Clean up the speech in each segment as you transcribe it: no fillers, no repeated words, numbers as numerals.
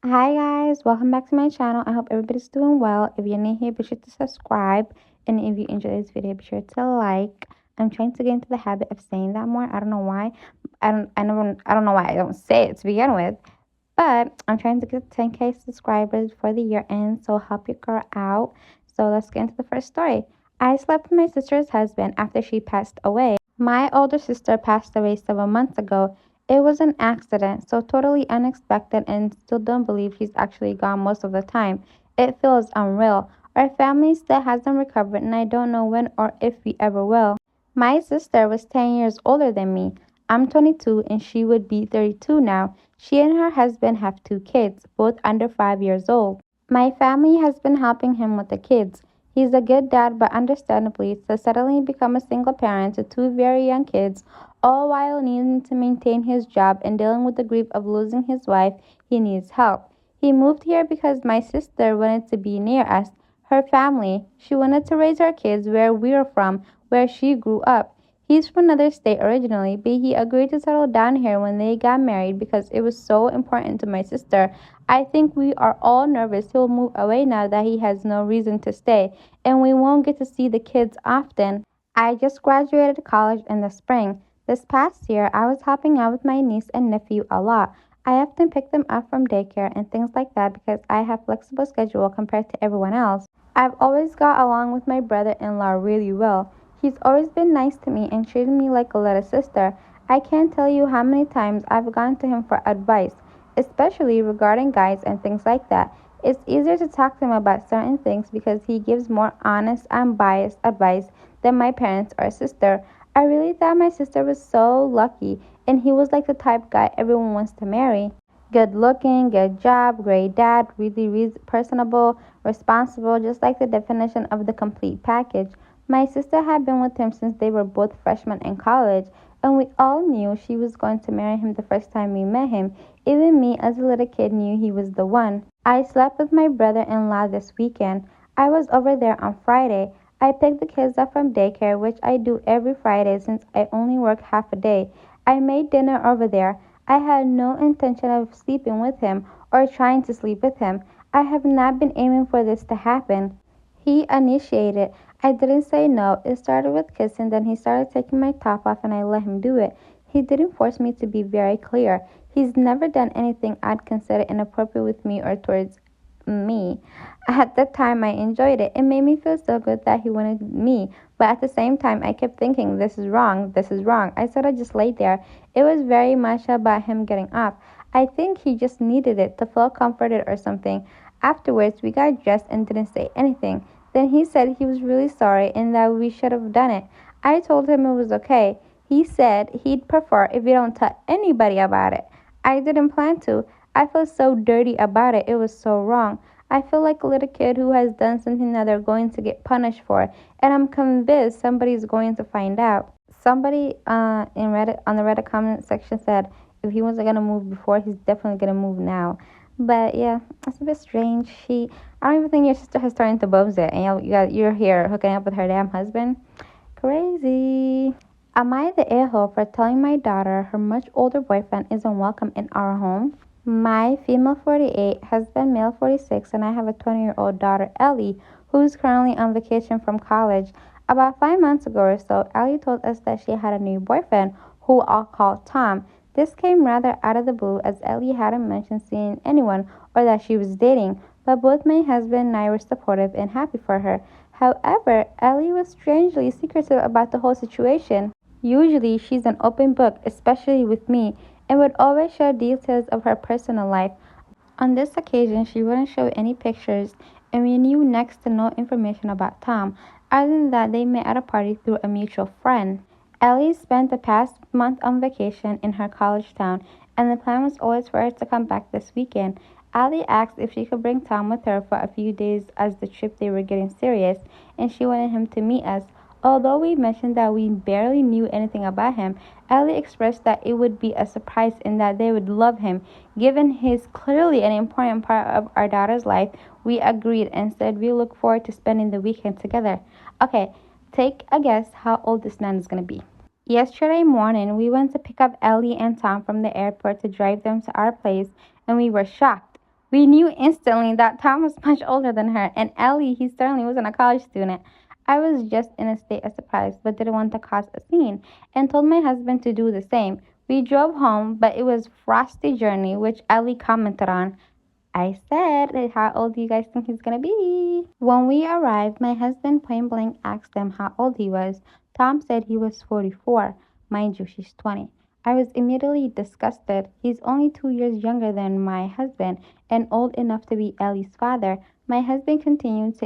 Hi guys, welcome back to my channel. I hope everybody's doing well. If you're new here, be sure to subscribe. And if you enjoy this video, be sure to like. I'm trying to get into the habit of saying that more. I don't know why. I don't know why I don't say it to begin with. But I'm trying to get 10K subscribers before the year ends, so help your girl out. So let's get into the first story. I slept with my sister's husband after she passed away. My older sister passed away 7 months ago. It was an accident, so totally unexpected, and still don't believe she's actually gone most of the time. It feels unreal. Our family still hasn't recovered, and I don't know when or if we ever will. My sister was 10 years older than me. I'm 22 and she would be 32 now. She and her husband have two kids, both under 5 years old. My family has been helping him with the kids. He's a good dad, but understandably, to suddenly become a single parent to two very young kids, all while needing to maintain his job and dealing with the grief of losing his wife, he needs help. He moved here because my sister wanted to be near us, her family. She wanted to raise her kids where we're from, where she grew up. He's from another state originally, but he agreed to settle down here when they got married because it was so important to my sister. I think we are all nervous he'll move away now that he has no reason to stay, and we won't get to see the kids often. I just graduated college in the spring. This past year, I was helping out with my niece and nephew a lot. I often pick them up from daycare and things like that because I have flexible schedule compared to everyone else. I've always got along with my brother-in-law really well. He's always been nice to me and treated me like a little sister. I can't tell you how many times I've gone to him for advice, especially regarding guys and things like that. It's easier to talk to him about certain things because he gives more honest, unbiased advice than my parents or sister. I really thought my sister was so lucky, and he was like the type guy everyone wants to marry. Good looking, good job, great dad, really personable, responsible, just like the definition of the complete package. My sister had been with him since they were both freshmen in college, and we all knew she was going to marry him the first time we met him. Even me, as a little kid, knew he was the one. I slept with my brother in law this weekend. I was over there on Friday. I picked the kids up from daycare, which I do every Friday since I only work half a day. I made dinner over there. I had no intention of sleeping with him or trying to sleep with him. I have not been aiming for this to happen. He initiated. I didn't say no. It started with kissing, then he started taking my top off and I let him do it. He didn't force me, to be very clear. He's never done anything I'd consider inappropriate with me or towards me. At the time, I enjoyed it. It made me feel so good that he wanted me. But at the same time, I kept thinking, this is wrong, this is wrong. I sort of just laid there. It was very much about him getting up. I think he just needed it to feel comforted or something. Afterwards, we got dressed and didn't say anything. Then he said he was really sorry and that we should have done it. I told him it was okay. He said he'd prefer if we don't tell anybody about it. I didn't plan to. I felt so dirty about it. It was so wrong. I feel like a little kid who has done something that they're going to get punished for, and I'm convinced somebody's going to find out. Somebody in Reddit on the Reddit comment section said if he wasn't gonna move before, he's definitely gonna move now. But yeah, it's a bit strange. I don't even think your sister has turned into Bob's it, and you're here hooking up with her damn husband. Crazy. Am I the a-hole for telling my daughter her much older boyfriend isn't welcome in our home? My female 48, husband male 46, and I have a 20-year-old daughter, Ellie, who's currently on vacation from college. About 5 months ago or so, Ellie told us that she had a new boyfriend, who I'll call Tom. This came rather out of the blue as Ellie hadn't mentioned seeing anyone or that she was dating, but both my husband and I were supportive and happy for her. However, Ellie was strangely secretive about the whole situation. Usually, she's an open book, especially with me, and would always share details of her personal life. On this occasion, she wouldn't show any pictures, and we knew next to no information about Tom, other than that they met at a party through a mutual friend. Ellie spent the past month on vacation in her college town, and the plan was always for her to come back this weekend. Ellie asked if she could bring Tom with her for a few days as the trip they were getting serious, and she wanted him to meet us. Although we mentioned that we barely knew anything about him, Ellie expressed that it would be a surprise and that they would love him. Given he's clearly an important part of our daughter's life, we agreed and said we look forward to spending the weekend together. Okay, take a guess how old this man is going to be. Yesterday morning, we went to pick up Ellie and Tom from the airport to drive them to our place, and we were shocked. We knew instantly that Tom was much older than her, and Ellie, he certainly wasn't a college student. I was just in a state of surprise, but didn't want to cause a scene, and told my husband to do the same. We drove home, but it was frosty journey, which Ellie commented on. I said, how old do you guys think he's gonna be? When we arrived, my husband point blank asked them how old he was. Tom said he was 44. Mind you, she's 20. I was immediately disgusted. He's only 2 years younger than my husband and old enough to be Ellie's father. My husband continued to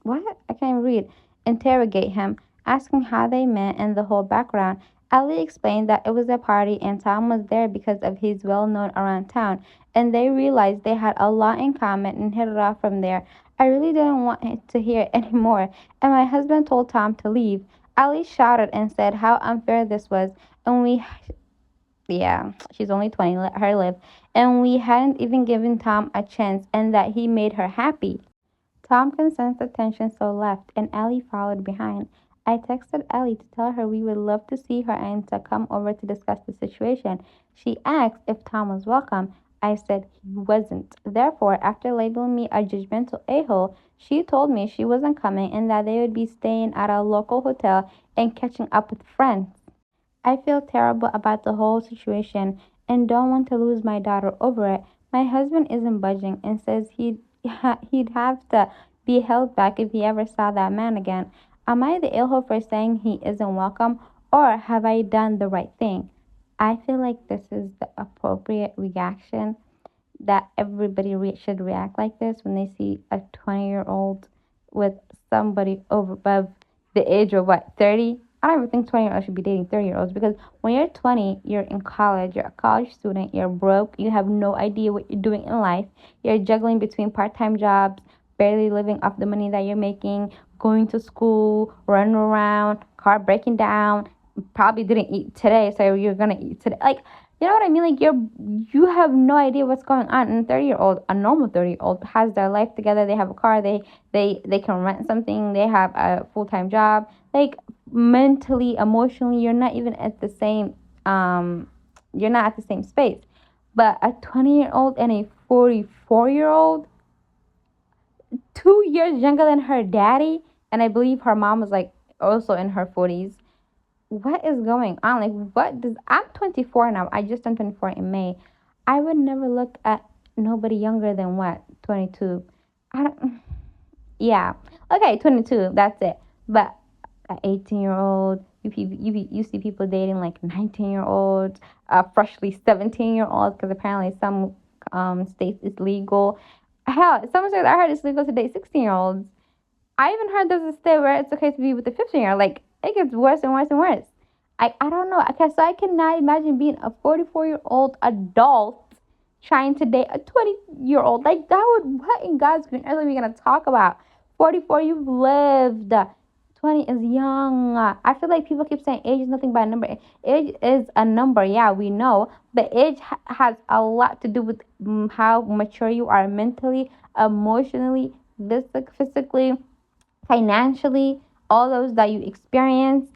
what? I can't read. Interrogate him, asking how they met and the whole background. Ellie explained that it was a party and Tom was there because of his well known around town, and they realized they had a lot in common and hit it off from there. I really didn't want to hear it anymore, and my husband told Tom to leave. Ali shouted and said how unfair this was, and yeah, she's only 20, let her live, and we hadn't even given Tom a chance, and that he made her happy. Tom sensed the tension, so left, and Ellie followed behind. I texted Ellie to tell her we would love to see her and to come over to discuss the situation. She asked if Tom was welcome. I said he wasn't. Therefore, after labeling me a judgmental a-hole, she told me she wasn't coming and that they would be staying at a local hotel and catching up with friends. I feel terrible about the whole situation and don't want to lose my daughter over it. My husband isn't budging and says he'd have to be held back if he ever saw that man again. Am I the ill for saying he isn't welcome, or have I done the right thing? I feel like this is the appropriate reaction, that everybody should react like this when they see a 20-year-old with somebody over above the age of what, 30? I don't even think 20-year-olds should be dating 30-year-olds, because when you're 20, you're in college, you're a college student, you're broke, you have no idea what you're doing in life, you're juggling between part-time jobs, barely living off the money that you're making, going to school, running around, car breaking down, probably didn't eat today, so you're gonna eat today. Like, you know what I mean? Like, you have no idea what's going on. And 30-year-old, a normal 30-year-old, has their life together. They have a car. They can rent something. They have a full-time job. Like, mentally, emotionally, you're not even at the same you're not at the same space. But a 20-year-old and a 44-year-old, 2 years younger than her daddy, and I believe her mom was like also in her 40s. What is going on? Like, I'm 24 now. I just turned 24 in May. I would never look at nobody younger than what, 22. I don't. Yeah. Okay, 22. That's it. But an 18-year-old. You see people dating like 19-year-olds, freshly 17-year-olds, because apparently some states it's legal. Hell, some states I heard it's legal to date 16-year-olds. I even heard there's a state where it's okay to be with a 15-year-old. Like, it gets worse and worse and worse. I don't know. Okay, so I cannot imagine being a 44-year-old adult trying to date a 20-year-old. Like, what in God's green earth are we going to talk about? 44, you've lived. 20 is young. I feel like people keep saying age is nothing but a number. Age is a number, yeah, we know. But age has a lot to do with how mature you are mentally, emotionally, physically, financially, all those that you experience.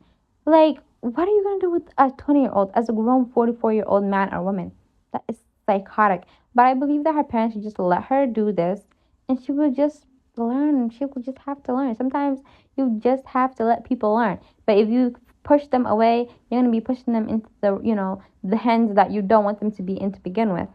Like, what are you going to do with a 20-year-old as a grown 44-year-old man or woman? That is psychotic. But I believe that her parents should just let her do this, and she will just learn. She will just have to learn. Sometimes you just have to let people learn. But if you push them away, you're going to be pushing them into the hands that you don't want them to be in to begin with.